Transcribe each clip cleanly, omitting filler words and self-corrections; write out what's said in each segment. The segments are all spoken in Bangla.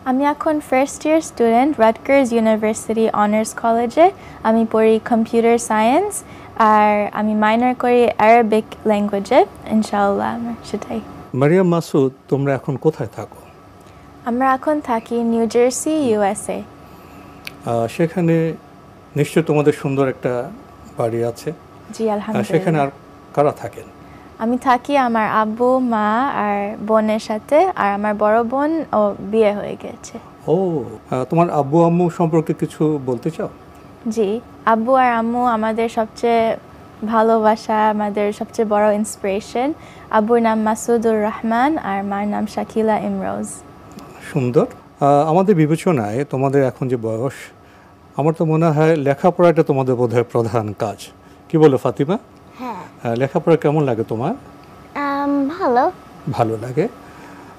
আমি এখন first year student Rutgers university honours কলেজে। আমি পড়ি কম্পিউটার সায়েন্স আর আমি মাইনর করি আরবিক ল্যাঙ্গুয়েজে। ইনশাআল্লাহ আমার সেটাই। মারিয়াম মাসুদ, তোমরা এখন কোথায় থাকো? আমরা এখন থাকি নিউ জার্সি, ইউএসএ। সেখানে নিশ্চয় তোমাদের সুন্দর একটা বাড়ি আছে। জি আলহামদুলিল্লাহ। সেখানে আর কারা থাকেন? আমি থাকি আমার আব্বু, মা আর বোনের সাথে, আর আমার বড় বোন ও বিয়ে হয়ে গেছে। ও, তোমার আব্বু আম্মু সম্পর্কে কিছু বলতে চাও? জি, আব্বু আর আম্মু আমাদের সবচেয়ে ভালোবাসা, আমাদের সবচেয়ে বড় ইন্সপিরেশন। আব্বুর নাম মাসুদুর রহমান আর মার নাম শাকিলা ইমরোজ। সুন্দর। আমাদের বিবেচনায় তোমাদের এখন যে বয়স, আমার তো মনে হয় লেখাপড়াটা তোমাদের বোধহয় প্রধান কাজ। কি বলো ফাতিমা? হ্যাঁ। লেখাপড়া কেমন লাগে তোমার? ভালো। ভালো লাগে।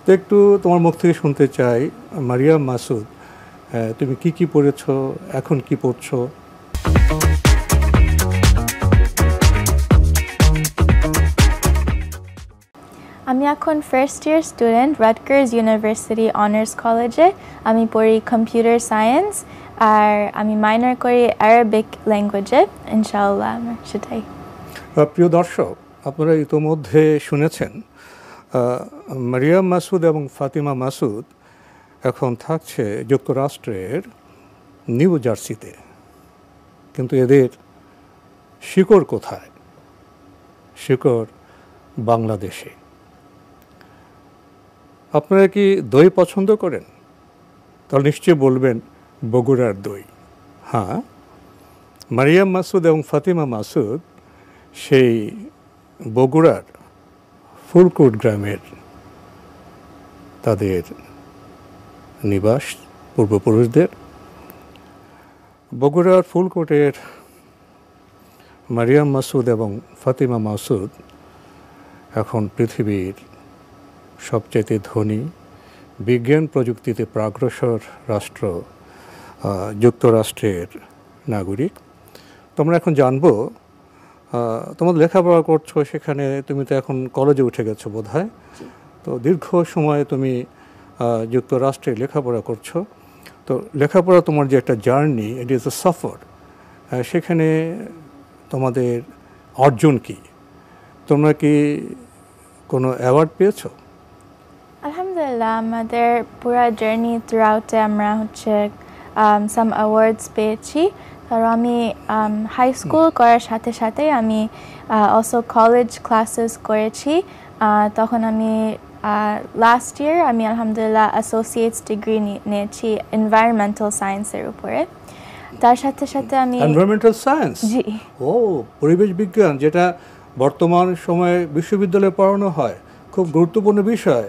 তো একটু তোমার মুখ থেকে শুনতে চাই, মারিয়াম মাসুদ, তুমি কি পড়েছো, এখন কি পড়ছো? আমি এখন first year student Rutgers university honours কলেজে। আমি পড়ি কম্পিউটার সায়েন্স আর আমি মাইনর করি আরবিক ল্যাঙ্গুয়েজে। ইনশাআল্লাহ আমার সেটাই। প্রিয় দর্শক, আপনারা ইতোমধ্যে শুনেছেন মারিয়াম মাসুদ এবং ফাতিমা মাসুদ এখন থাকছে যুক্তরাষ্ট্রের নিউ জার্সিতে, কিন্তু এদের শিকড় কোথায়? শিকড় বাংলাদেশে। আপনারা কি দই পছন্দ করেন? তাহলে নিশ্চয়ই বলবেন বগুড়ার দই। হ্যাঁ, মারিয়াম মাসুদ এবং ফাতিমা মাসুদ সেই বগুড়ার ফুলকোট গ্রামের তাদের নিবাস, পূর্বপুরুষদের। বগুড়ার ফুলকোটের মারিয়াম মাসুদ এবং ফাতিমা মাসুদ এখন পৃথিবীর সবচেয়ে ধনী, বিজ্ঞান প্রযুক্তিতে প্রাগ্রসর রাষ্ট্র যুক্তরাষ্ট্রের নাগরিক। তোমরা এখন জানবো, তোমাদের লেখাপড়া করছো সেখানে, তুমি তো এখন কলেজে উঠে গেছো বোধহয়। তো দীর্ঘ সময় তুমি যুক্তরাষ্ট্রে লেখাপড়া করছো। তো লেখাপড়া তোমার যে একটা জার্নি, ইট ইজ এ সফর। সেখানে তোমাদের অর্জন কি? তোমরা কি কোনো অ্যাওয়ার্ড পেয়েছো? আলহামদুলিল্লাহ, আমাদের পুরো জার্নি থ্রুআউটে আমরা সাম অ্যাওয়ার্ডস পেয়েছি। আর আমি হাই স্কুল করার সাথে সাথে আমি অলসো কলেজ ক্লাসেস করেছি। তখন আমি লাস্ট ইয়ার আমি আলহামদুলিল্লাহ অ্যাসোসিয়েটস ডিগ্রি নিয়েছি এনভায়রনমেন্টাল সায়েন্সের উপরে। তার সাথে সাথে আমি এনভায়রনমেন্টাল সায়েন্স। জি। ও, পরিবেশ বিজ্ঞান, যেটা বর্তমান সময়ে বিশ্ববিদ্যালয়ে পড়ানো হয়, খুব গুরুত্বপূর্ণ বিষয়।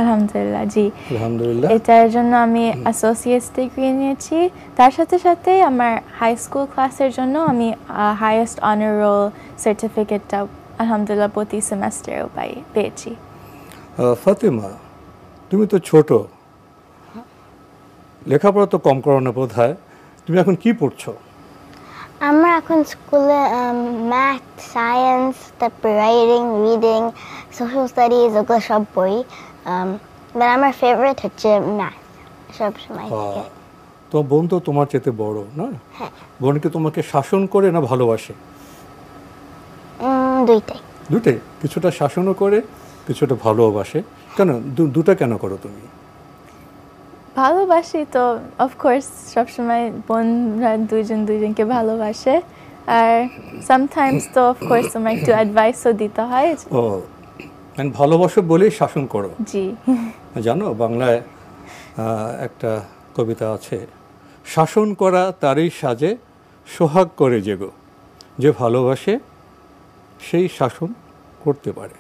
আলহামদুলিল্লাহ, জি। আলহামদুলিল্লাহ। এটার জন্য আমি অ্যাসোসিয়েটস ডিগ্রি নিয়েছি। তার সাথে সাথে আমার হাই স্কুল ক্লাসের জন্য আমি হাইয়েস্ট অনার রোল সার্টিফিকেটটা আলহামদুলিল্লাহ প্রতি সেমেস্টারেও পেয়েছি। ফাতিমা, তুমি তো ছোট, লেখাপড়া তো কম করো না বোধহয়। তুমি এখন কি পড়ছো? আমরা এখন স্কুলে ম্যাথ, সায়েন্স, তারপর রাইটিং, রিডিং, সোশ্যাল স্টাডিজ ওগুলো সব পড়ি। বাট আমার ফেভারিট হচ্ছে ম্যাথ সবসময়। তোমার বোন তো তোমার চেয়ে বড় না? হ্যাঁ। বোন কি তোমাকে শাসন করে না ভালোবাসে? দুইটাই। দুটাই, কিছুটা শাসনও করে, কিছুটা ভালোবাসে। কেন দুটা কেন করো তুমি? ভালোবাসি তো অফকোর্স, সবসময় বোনরা দুজনকে ভালোবাসে। আর সামটাইমস তো অফকোর্স তোমার একটু অ্যাডভাইসও দিতে হয়। ও, ভালোবাসো বলেই শাসন করো। জি। জানো, বাংলায় একটা কবিতা আছে, শাসন করা তারই সাজে সোহাগ করে যেগো, যে ভালোবাসে সেই শাসন করতে পারে।